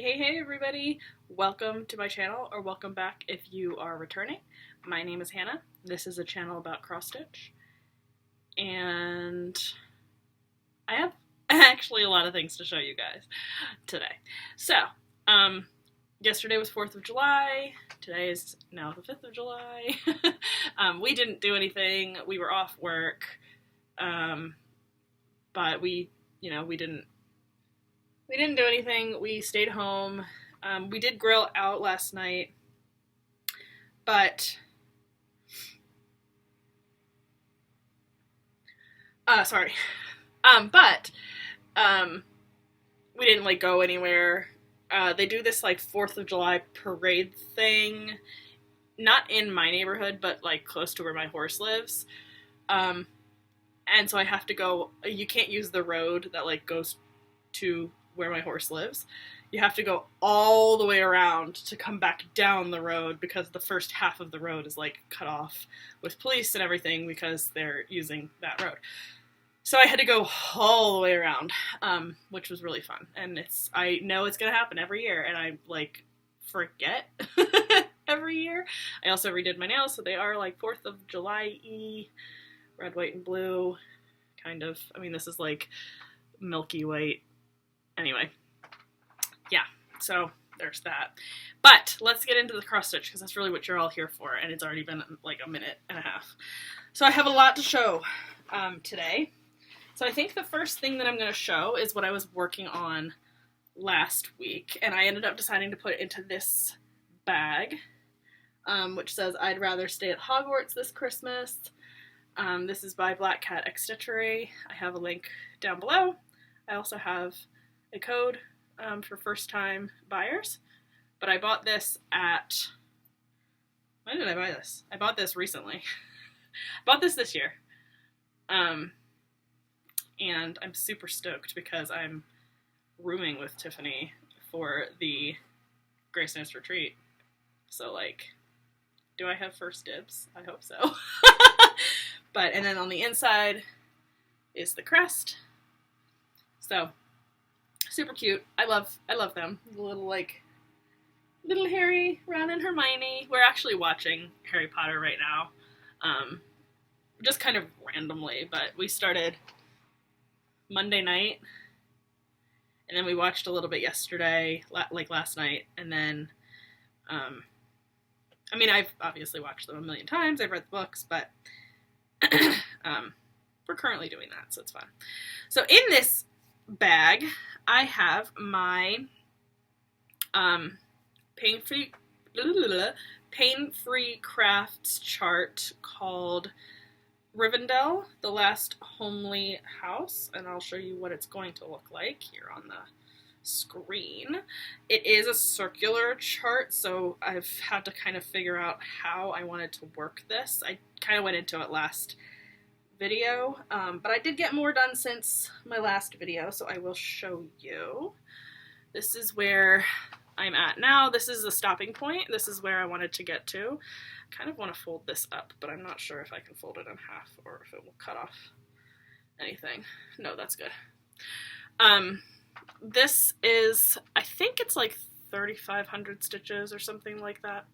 Hey everybody! Welcome to my channel, or welcome back if you are returning. My name is Hannah. This is a channel about cross-stitch. And I have actually a lot of things to show you guys today. So, yesterday was 4th of July. Today is now the 5th of July. We didn't do anything. We were off work. But we didn't do anything. We stayed home. We did grill out last night, but we didn't like go anywhere. They do this like 4th of July parade thing, not in my neighborhood, but like close to where my horse lives. And so I have to go. You can't use the road that like goes to where my horse lives. You have to go all the way around to come back down the road because the first half of the road is like cut off with police and everything because they're using that road. So I had to go all the way around, which was really fun. And I know it's gonna happen every year, and I like forget every year. I also redid my nails, so they are like 4th of July-y, red, white, and blue, kind of. I mean, this is like milky white. Anyway, yeah, so there's that. But let's get into the cross stitch because that's really what you're all here for, and it's already been like a minute and a half. So I have a lot to show today. So I think the first thing that I'm going to show is what I was working on last week, and I ended up deciding to put it into this bag, which says I'd rather stay at Hogwarts this Christmas. This is by Black Cat X Stitchery. I have a link down below. I also have a code for first-time buyers, but I bought this at, when did I buy this? I bought this recently. I bought this year, and I'm super stoked because I'm rooming with Tiffany for the Grace Notes retreat, so like, do I have first dibs? I hope so. And then on the inside is the crest, so super cute. I love them. The little Harry, Ron, and Hermione. We're actually watching Harry Potter right now, just kind of randomly, but we started Monday night, and then we watched a little bit yesterday, like last night, and then, I mean, I've obviously watched them a million times. I've read the books, but we're currently doing that, so it's fun. So in this bag, I have my Paine Free Crafts chart called Rivendell, The Last Homely House, and I'll show you what it's going to look like here on the screen. It is a circular chart, so I've had to kind of figure out how I wanted to work this. I kind of went into it last video, but I did get more done since my last video, so I will show you. This is where I'm at now. This is the stopping point. This is where I wanted to get to. I kind of want to fold this up, but I'm not sure if I can fold it in half or if it will cut off anything. No, that's good. This is, I think it's like 3,500 stitches or something like that.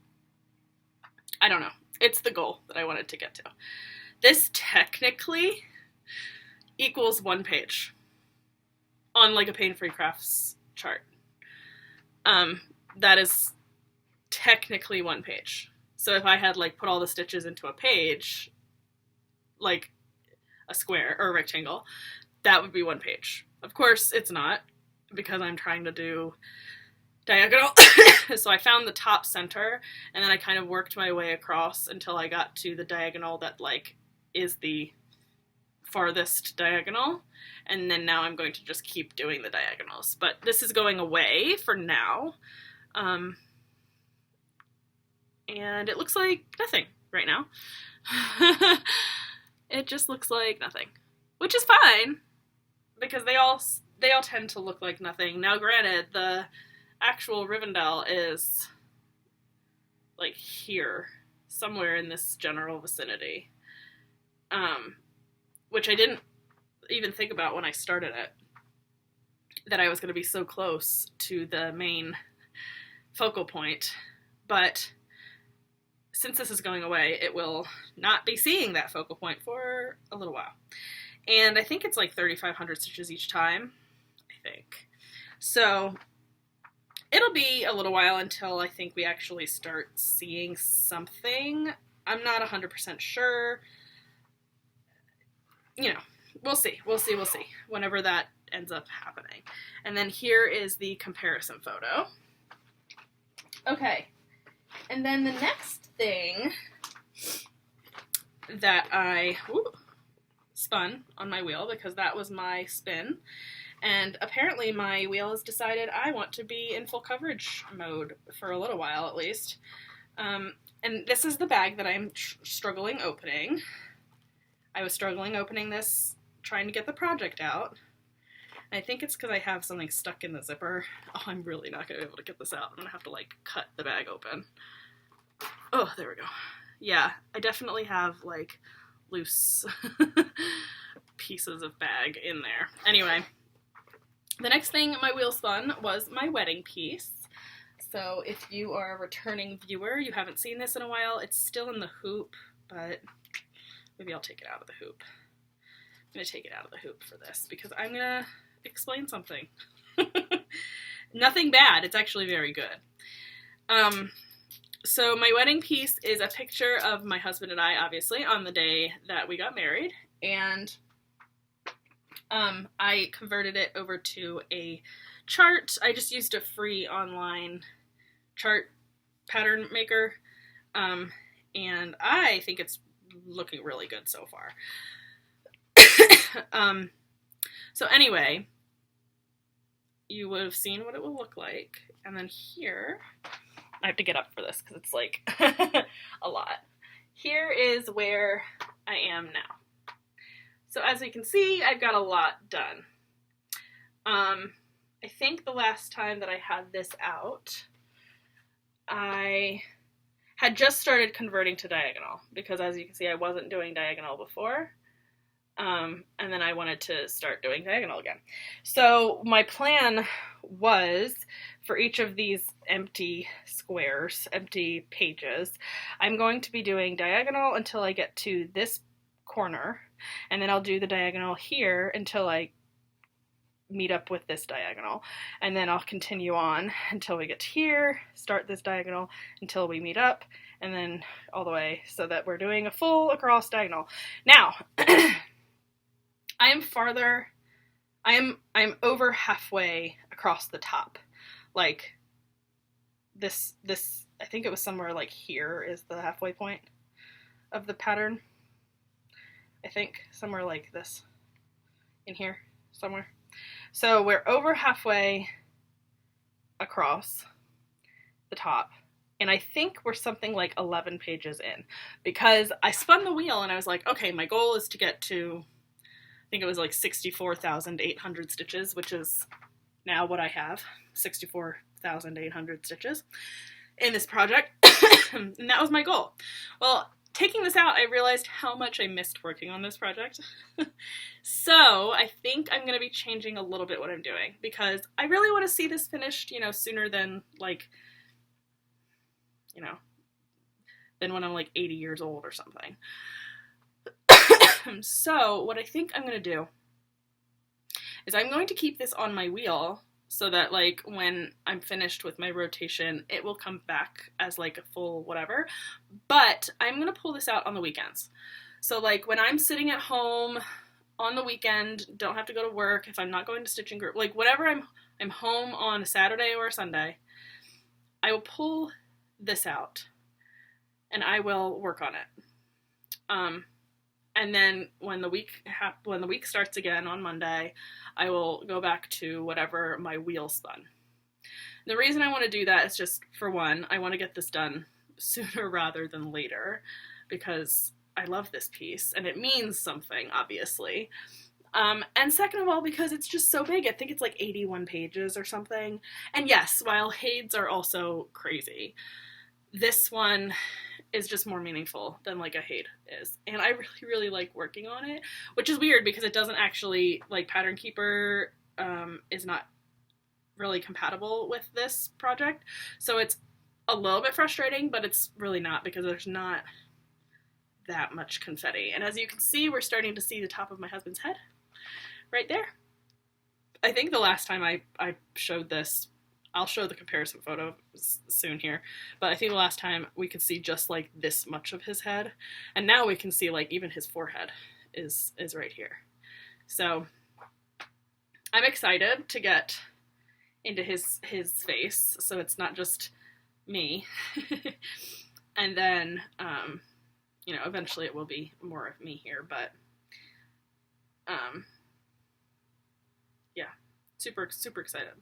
I don't know. It's the goal that I wanted to get to. This technically equals 1 page on like a Paine Free Crafts chart. That is technically 1 page. So if I had like put all the stitches into a page, like a square or a rectangle, that would be 1 page. Of course it's not, because I'm trying to do diagonal. So I found the top center, and then I kind of worked my way across until I got to the diagonal that like is the farthest diagonal, and then now I'm going to just keep doing the diagonals. But this is going away for now, and it looks like nothing right now. It just looks like nothing, which is fine because they all tend to look like nothing. Now granted, the actual Rivendell is like here, somewhere in this general vicinity, which I didn't even think about when I started it. that I was going to be so close to the main focal point, but since this is going away, it will not be seeing that focal point for a little while. And I think it's like 3,500 stitches each time, I think. So it'll be a little while until I think we actually start seeing something. I'm not 100% sure. You know, we'll see, whenever that ends up happening. And then here is the comparison photo. Okay, and then the next thing that I spun on my wheel, because that was my spin, and apparently my wheel has decided I want to be in full coverage mode for a little while at least. And this is the bag that I'm struggling opening. I was struggling opening this, trying to get the project out. I think it's because I have something stuck in the zipper. Oh, I'm really not going to be able to get this out. I'm going to have to, like, cut the bag open. Oh, there we go. Yeah, I definitely have, like, loose pieces of bag in there. Anyway, the next thing my wheel spun was my wedding piece. So if you are a returning viewer, you haven't seen this in a while, it's still in the hoop, but maybe I'll take it out of the hoop. I'm going to take it out of the hoop for this because I'm going to explain something. Nothing bad, it's actually very good. So my wedding piece is a picture of my husband and I, obviously, on the day that we got married, and I converted it over to a chart. I just used a free online chart pattern maker, and I think it's looking really good so far. So anyway, you would have seen what it will look like, and then here, I have to get up for this because it's like a lot. Here is where I am now. So as you can see, I've got a lot done. I think the last time that I had this out, I had just started converting to diagonal because, as you can see, I wasn't doing diagonal before. And then I wanted to start doing diagonal again. So my plan was for each of these empty squares, empty pages, I'm going to be doing diagonal until I get to this corner, and then I'll do the diagonal here until I meet up with this diagonal, and then I'll continue on until we get to here, start this diagonal until we meet up, and then all the way so that we're doing a full across diagonal. Now, I'm over halfway across the top. Like this, I think it was somewhere like here is the halfway point of the pattern. I think somewhere like this, in here, somewhere. So we're over halfway across the top, and I think we're something like 11 pages in, because I spun the wheel and I was like, okay, my goal is to get to, I think it was like 64,800 stitches, which is now what I have, 64,800 stitches in this project, and that was my goal. Well, taking this out, I realized how much I missed working on this project. So I think I'm going to be changing a little bit what I'm doing, because I really want to see this finished, you know, sooner than, like, you know, than when I'm like 80 years old or something. So what I think I'm going to do is I'm going to keep this on my wheel so that, like, when I'm finished with my rotation, it will come back as, like, a full whatever. But I'm going to pull this out on the weekends. So, like, when I'm sitting at home on the weekend, don't have to go to work, if I'm not going to stitching group, like, whatever, I'm home on a Saturday or a Sunday, I will pull this out and I will work on it. And then when the week starts again on Monday, I will go back to whatever my wheel spun. The reason I want to do that is just, for one, I want to get this done sooner rather than later, because I love this piece and it means something, obviously. And second of all, because it's just so big. I think it's like 81 pages or something. And yes, while Hade's are also crazy, this one is just more meaningful than, like, a Hade is. And I really, really like working on it, which is weird because it doesn't actually, like, Pattern Keeper is not really compatible with this project. So it's a little bit frustrating, but it's really not, because there's not that much confetti. And as you can see, we're starting to see the top of my husband's head right there. I think the last time I showed this, I'll show the comparison photo soon here, but I think the last time we could see just like this much of his head, and now we can see like even his forehead is right here. So I'm excited to get into his face, so it's not just me. And then you know, eventually it will be more of me here, but yeah, super excited.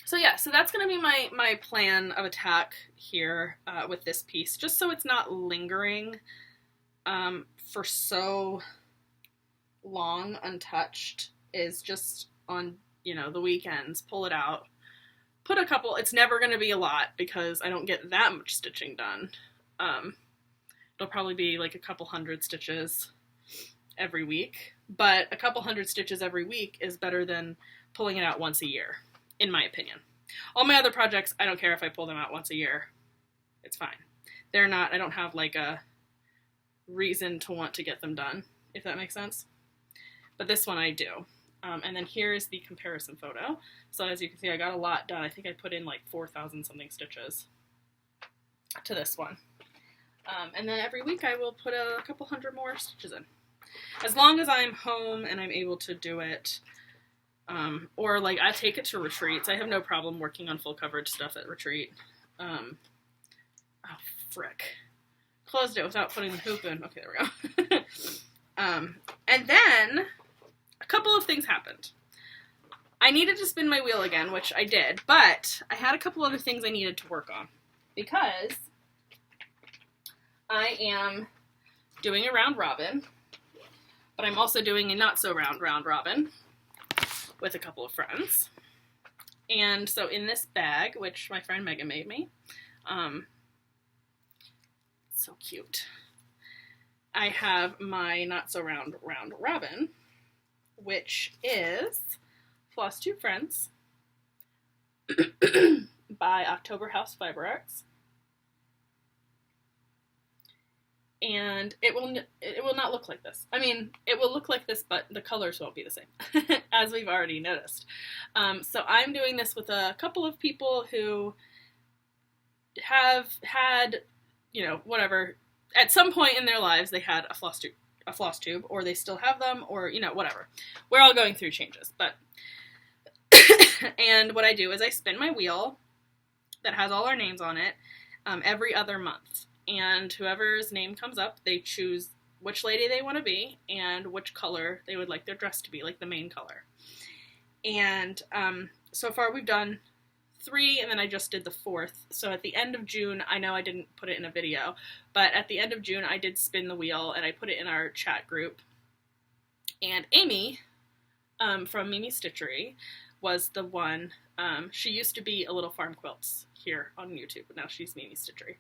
So yeah, so that's going to be my plan of attack here with this piece, just so it's not lingering for so long untouched, is just on, you know, the weekends, pull it out, put a couple, it's never going to be a lot because I don't get that much stitching done. It'll probably be like a couple hundred stitches every week, but a couple hundred stitches every week is better than pulling it out once a year, in my opinion. All my other projects, I don't care if I pull them out once a year. It's fine. They're not, I don't have like a reason to want to get them done, if that makes sense. But this one I do. And then here's the comparison photo. So as you can see, I got a lot done. I think I put in like 4,000 something stitches to this one. And then every week I will put a couple hundred more stitches in. As long as I'm home and I'm able to do it. Or like I take it to retreats. I have no problem working on full coverage stuff at retreat. Oh, frick. Closed it without putting the hoop in. Okay, there we go. And then a couple of things happened. I needed to spin my wheel again, which I did, but I had a couple other things I needed to work on because I am doing a round robin, but I'm also doing a not so round robin with a couple of friends. And so in this bag, which my friend Megan made me, so cute, I have my not so round robin, which is Flosstube Friends by October House Fiber Arts. And it will not look like this. I mean, it will look like this, but the colors won't be the same, as we've already noticed. So I'm doing this with a couple of people who have had, you know, whatever, at some point in their lives they had a floss tube, or they still have them, or, you know, whatever. We're all going through changes, but and what I do is I spin my wheel that has all our names on it every other month. And whoever's name comes up, they choose which lady they want to be and which color they would like their dress to be, like the main color. And so far we've done 3, and then I just did the 4th. So at the end of June, I know I didn't put it in a video, but at the end of June I did spin the wheel and I put it in our chat group. And Amy from Mimi's Stitchery was the one. She used to be a Little Farm Quilts here on YouTube, but now she's Mimi's Stitchery.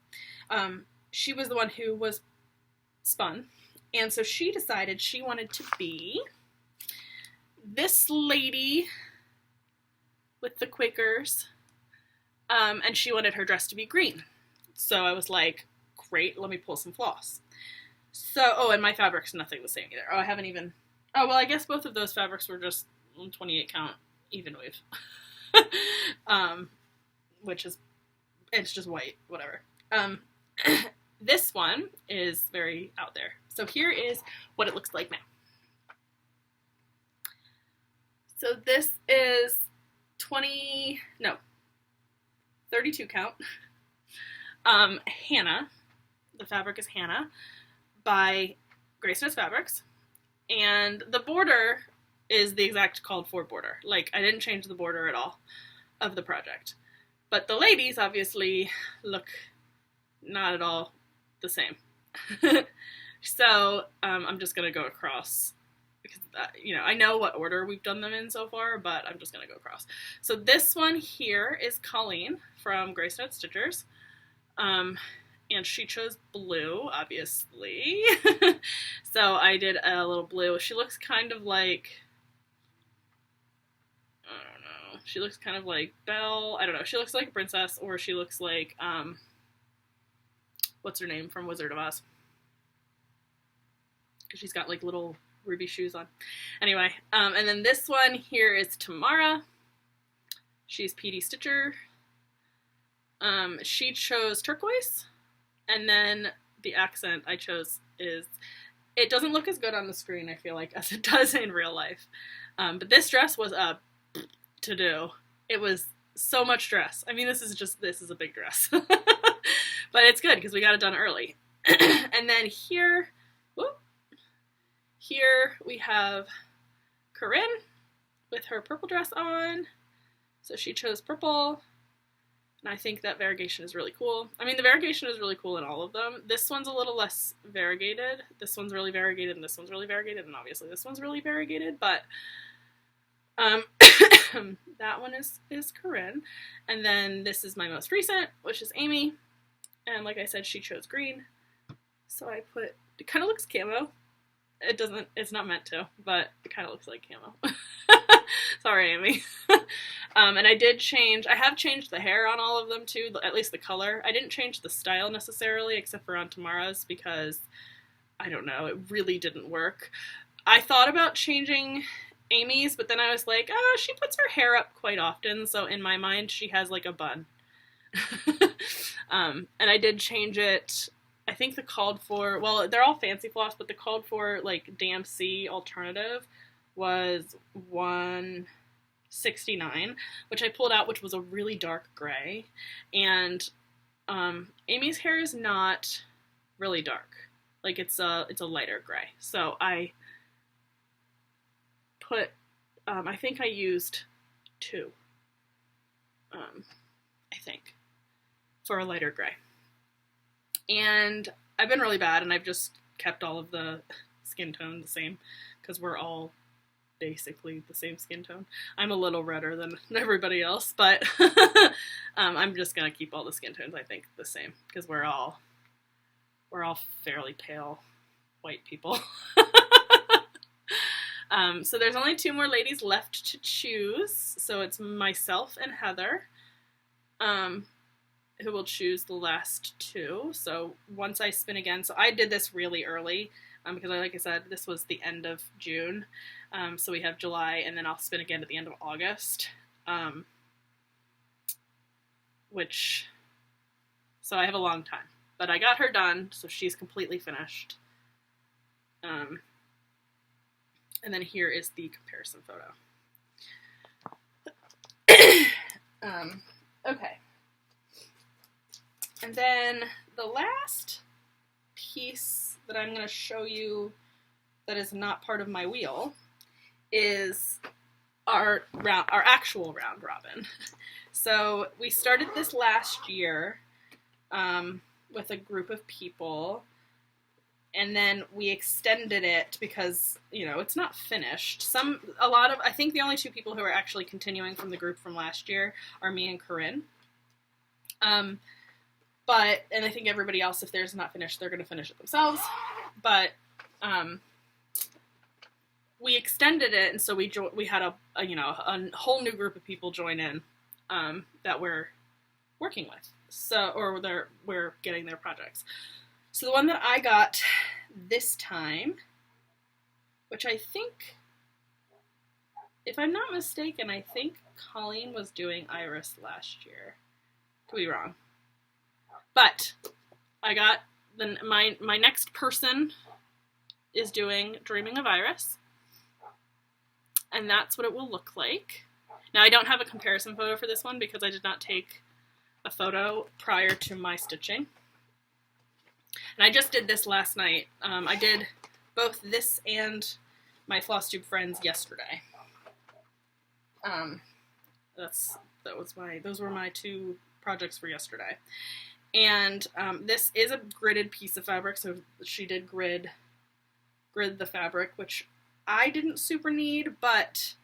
She was the one who was spun, and so she decided she wanted to be this lady with the Quakers, and she wanted her dress to be green. So I was like, great, let me pull some floss. So, oh, and my fabric's nothing the same either. Oh, I haven't even, oh, well, I guess both of those fabrics were just 28 count even weave. Which is, it's just white, whatever. This one is very out there. So here is what it looks like now. So this is 32 count. Hannah, the fabric is Hannah by Grace Notes Fabrics. And the border is the exact called for border. Like, I didn't change the border at all of the project. But the ladies obviously look not at all the same. So I'm just going to go across, because you know, I know what order we've done them in so far, but I'm just going to go across. So this one here is Colleen from Grace Notes Stitchers. And she chose blue, obviously. So I did a little blue. She looks kind of like, don't know. She looks kind of like Belle. I don't know. She looks like a princess, or she looks like, what's her name from Wizard of Oz? Because she's got like little ruby shoes on. Anyway, and then this one here is Tamara. She's PD Stitcher. She chose turquoise, and then the accent I chose is, it doesn't look as good on the screen, I feel like, as it does in real life. But this dress was a to do. It was so much dress. I mean, this is a big dress. But it's good because we got it done early. And then here we have Corinne with her purple dress on. So she chose purple. And I think that variegation is really cool. I mean, the variegation is really cool in all of them. This one's a little less variegated. This one's really variegated, and this one's really variegated, and obviously this one's really variegated, but that one is Corinne. And then this is my most recent, which is Amy. And like I said, she chose green. So I put, it kind of looks camo. It doesn't, it's not meant to, but it kind of looks like camo. Sorry, Amy. And I have changed the hair on all of them too, at least the color. I didn't change the style necessarily, except for on Tamara's, because, I don't know, it really didn't work. I thought about changing Amy's, but then I was like, oh, she puts her hair up quite often, so in my mind she has like a bun. And I did change it. I think the called for, well, they're all fancy floss, but the called for like DMC alternative was $169, which I pulled out, which was a really dark gray. And Amy's hair is not really dark. Like it's a lighter gray. So I put, I think I used 2, I think, for a lighter gray. And I've been really bad, and I've just kept all of the skin tone the same, because we're all basically the same skin tone. I'm a little redder than everybody else, but I'm just gonna keep all the skin tones, I think, the same, because we're all fairly pale white people. So there's only 2 more ladies left to choose. So it's myself and Heather, who will choose the last 2. So once I spin again, so I did this really early, because like I said, this was the end of June. So we have July, and then I'll spin again at the end of August. So I have a long time. But I got her done, so she's completely finished. And then here is the comparison photo. Okay. And then the last piece that I'm going to show you that is not part of my wheel is our actual round robin. So we started this last year with a group of people, and then we extended it because, you know, it's not finished. I think the only 2 people who are actually continuing from the group from last year are me and Corinne. And I think everybody else, if theirs is not finished, they're going to finish it themselves. But we extended it, and so we had a whole new group of people join in that we're working with. We're getting their projects. So the one that I got this time, which I think, if I'm not mistaken, I think Colleen was doing Iris last year. Could be wrong. But I got my next person is doing Dreaming of Iris, and that's what it will look like. Now I don't have a comparison photo for this one because I did not take a photo prior to my stitching. And I just did this last night. I did both this and my Flosstube Friends yesterday. Those were my 2 projects for yesterday. And this is a gridded piece of fabric, so she did grid the fabric, which I didn't super need, but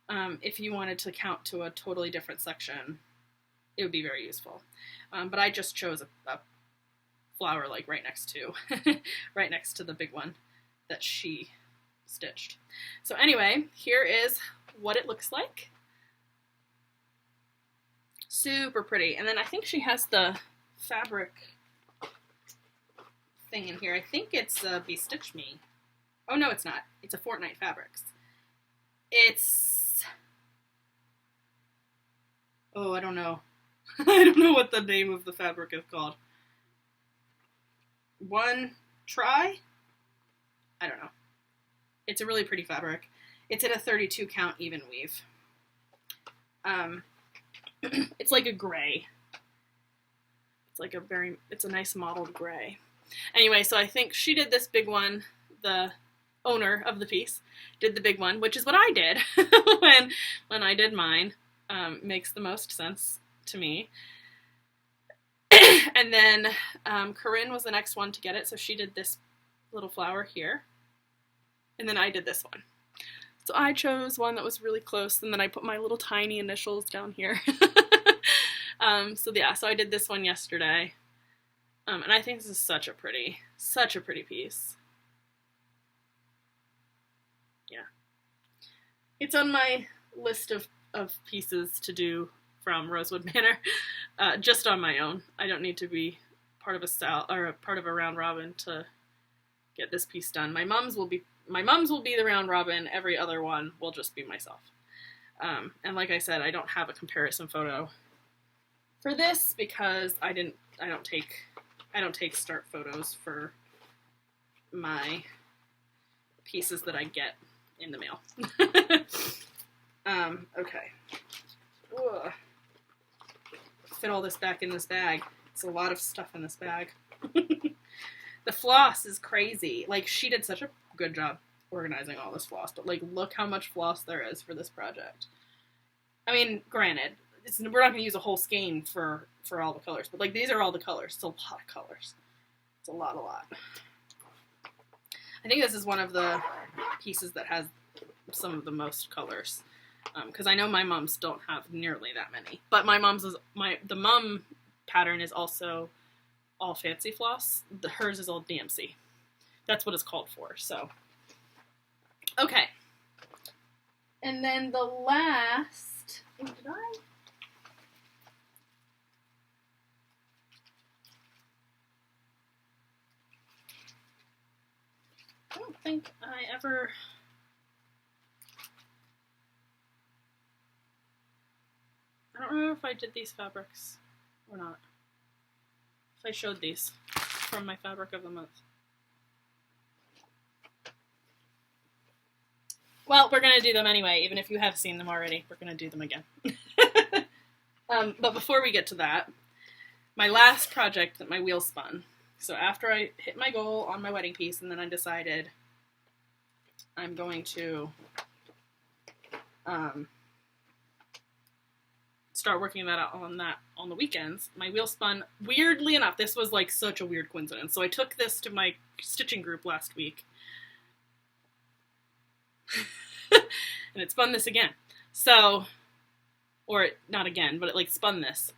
if you wanted to count to a totally different section, it would be very useful. But I just chose a flower like right next to the big one that she stitched. So anyway, here is what it looks like. Super pretty. And then I think she has the fabric thing in here. I think it's BeStitchMe. Oh, no, it's not. It's a Fortnight Fabrics. It's... Oh, I don't know. I don't know what the name of the fabric is called. One Try? I don't know. It's a really pretty fabric. It's in a 32 count even weave. It's like a gray. It's like it's a nice mottled gray. Anyway, so I think she did this big one. The owner of the piece did the big one, which is what I did when I did mine. Makes the most sense to me. And then Corinne was the next one to get it, so she did this little flower here. And then I did this one. So I chose one that was really close, and then I put my little tiny initials down here. So yeah, so I did this one yesterday. And I think this is such a pretty piece. Yeah. It's on my list of pieces to do from Rosewood Manor, just on my own. I don't need to be part of a part of a round robin to get this piece done. My mom's will be the round robin. Every other one will just be myself. And like I said, I don't have a comparison photo for this because I don't take start photos for my pieces that I get in the mail. Okay. Ugh. Fit all this back in this bag. It's a lot of stuff in this bag. The floss is crazy. Like, she did such a good job organizing all this floss, but like, look how much floss there is for this project. I mean, granted, we're not going to use a whole skein for all the colors, but like, these are all the colors. It's a lot of colors. It's a lot. I think this is one of the pieces that has some of the most colors, because I know my mom's don't have nearly that many. But my mom's the mom pattern is also all fancy floss. Hers is all DMC. That's what it's called for. So, okay. And then the last. Oh, did I don't think I ever. I don't remember if I did these fabrics or not. If I showed these from my fabric of the month. Well, we're going to do them anyway, even if you have seen them already. We're going to do them again. But before we get to that, my last project that my wheel spun. So after I hit my goal on my wedding piece, and then I decided I'm going to start working on the weekends. My wheel spun, weirdly enough, this was like such a weird coincidence. So I took this to my stitching group last week. And it spun this again. So, or not again, but it like spun this.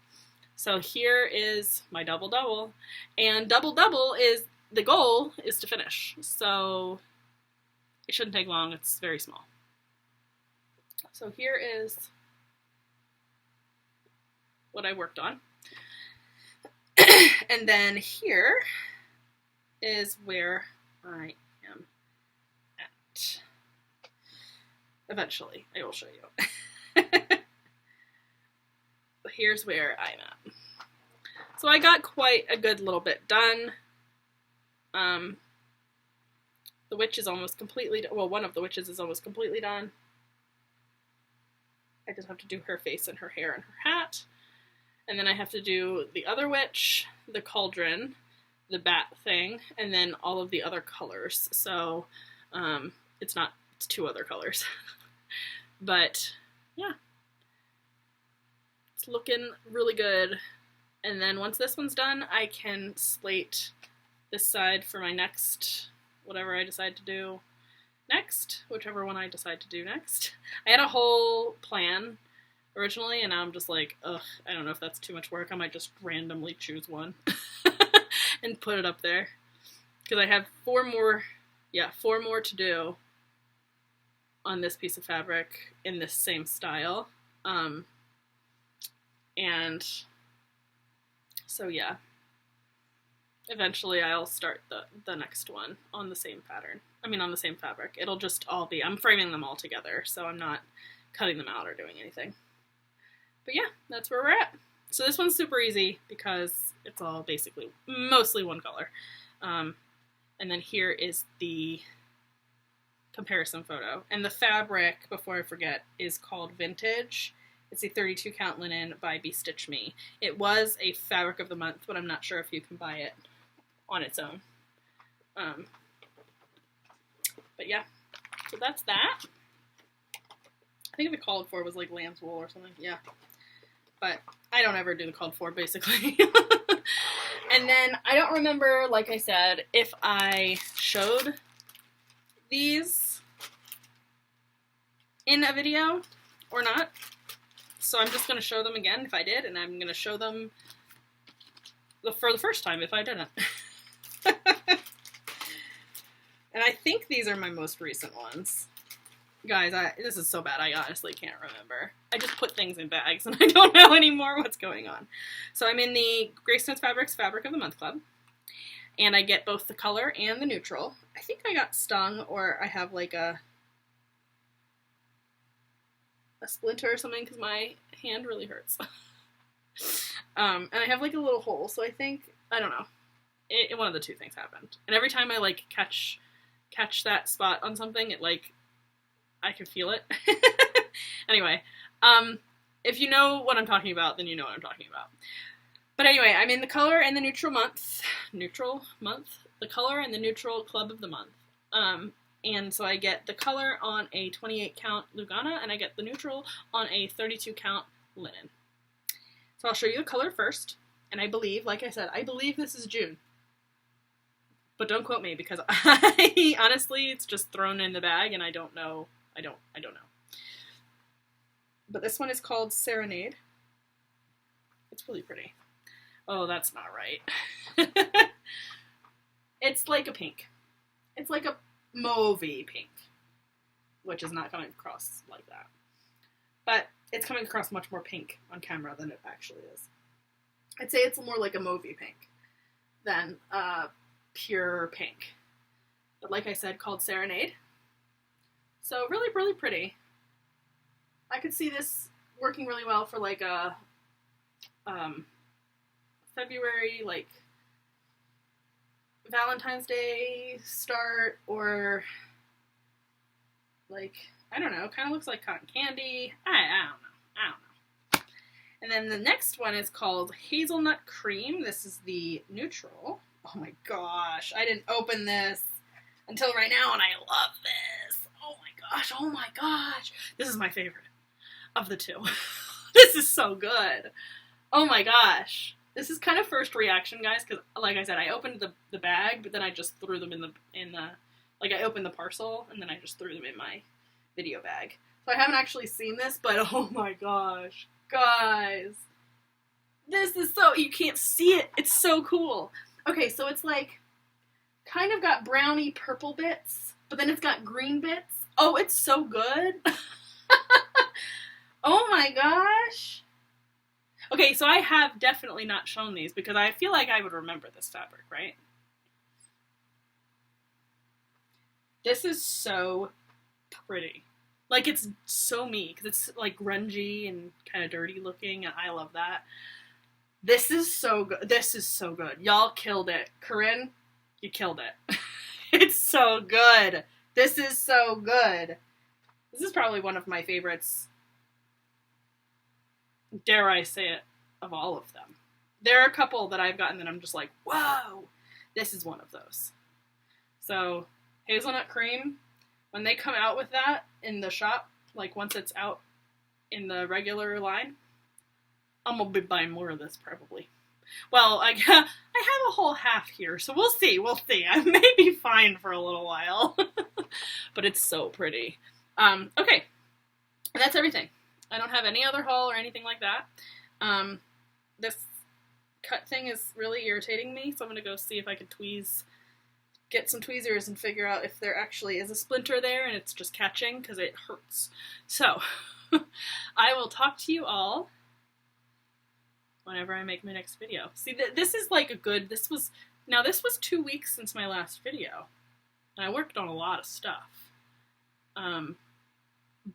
So here is my double-double. And double-double is, the goal is to finish. So it shouldn't take long, it's very small. So here is what I worked on. And then here is where I am at. Eventually, I will show you. But here's where I'm at. So I got quite a good little bit done. The witch is almost completely done. Well, one of the witches is almost completely done. I just have to do her face and her hair and her hat. And then I have to do the other witch, the cauldron, the bat thing, and then all of the other colors. So it's 2 other colors. But yeah, it's looking really good. And then once this one's done, I can slate this side for my next, whatever I decide to do next, whichever one I decide to do next. I had a whole plan originally, and now I'm just like, ugh, I don't know if that's too much work. I might just randomly choose one and put it up there. Because I have 4 more to do on this piece of fabric in this same style. And so yeah, eventually I'll start the next one on the same pattern. I mean, on the same fabric. It'll just all be, I'm framing them all together, so I'm not cutting them out or doing anything. But yeah, that's where we're at. So this one's super easy because it's all basically mostly one color. And then here is the comparison photo. And the fabric, before I forget, is called Vintage. It's a 32 count linen by BeStitchMe. It was a fabric of the month, but I'm not sure if you can buy it on its own. But yeah, so that's that. I think the called for was like lamb's wool or something. Yeah. But I don't ever do the called for, basically. And then I don't remember, like I said, if I showed these in a video or not. So I'm just going to show them again if I did, and I'm going to show them for the first time if I didn't. And I think these are my most recent ones. Guys, this is so bad, I honestly can't remember. I just put things in bags and I don't know anymore what's going on. So I'm in the Greystones Fabrics Fabric of the Month Club. And I get both the color and the neutral. I think I got stung, or I have like a splinter or something because my hand really hurts. And I have like a little hole, so I think, I don't know. One of the two things happened. And every time I like catch that spot on something, it like, I can feel it. Anyway, if you know what I'm talking about, then you know what I'm talking about. But anyway, I'm in the color and the neutral month. The color and the neutral club of the month. And so I get the color on a 28 count Lugana, and I get the neutral on a 32 count linen. So I'll show you the color first, and I believe, like I said, I believe this is June. But don't quote me, because I honestly, it's just thrown in the bag, and I don't know. I don't know. But this one is called Serenade. It's really pretty. Oh, that's not right. It's like a pink. It's like a mauvey pink, which is not coming across like that. But it's coming across much more pink on camera than it actually is. I'd say it's more like a mauvey pink than pure pink. But like I said, called Serenade. So really, really pretty. I could see this working really well for like a February, like Valentine's Day start, or like, I don't know, kind of looks like cotton candy. I don't know. And then the next one is called Hazelnut Cream. This is the neutral. Oh my gosh, I didn't open this until right now, and I love this. Oh my gosh. This is my favorite of the two. This is so good. Oh my gosh. This is kind of first reaction, guys, because like I said, I opened the bag, but then I just threw them in the like I opened the parcel, and then I just threw them in my video bag. So I haven't actually seen this, but oh my gosh, guys. This is so, you can't see it. It's so cool. Okay, so it's like kind of got browny purple bits, but then it's got green bits. Oh, it's so good. Oh my gosh. Okay, so I have definitely not shown these because I feel like I would remember this fabric, right? This is so pretty. Like, it's so me because it's like grungy and kind of dirty looking, and I love that. This is so good. This is so good. Y'all killed it. Corinne, you killed it. It's so good. This is so good. This is probably one of my favorites, dare I say it, of all of them. There are a couple that I've gotten that I'm just like, whoa, this is one of those. So, Hazelnut Cream, when they come out with that in the shop, like once it's out in the regular line, I'm going to be buying more of this probably. Well, I have a whole half here, so we'll see. I may be fine for a little while. But it's so pretty. Okay, and that's everything. I don't have any other haul or anything like that. This cut thing is really irritating me, so I'm going to go see if I can get some tweezers and figure out if there actually is a splinter there and it's just catching, because it hurts. So, I will talk to you all whenever I make my next video. See, this is like a good, this was 2 weeks since my last video, and I worked on a lot of stuff.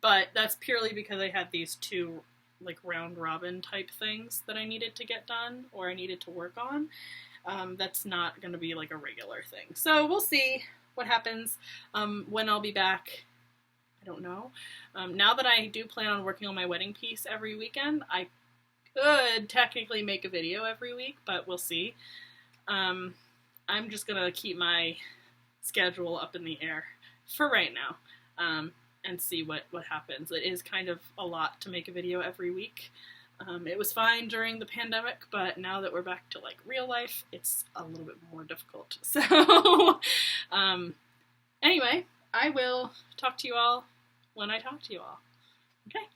But that's purely because I had these two like round robin type things that I needed to get done, or I needed to work on. That's not going to be like a regular thing. So we'll see what happens. When I'll be back, I don't know. Now that I do plan on working on my wedding piece every weekend, I could technically make a video every week, but we'll see. I'm just going to keep my schedule up in the air for right now. And see what happens. It is kind of a lot to make a video every week. It was fine during the pandemic, but now that we're back to like real life, it's a little bit more difficult. So, anyway, I will talk to you all when I talk to you all. Okay?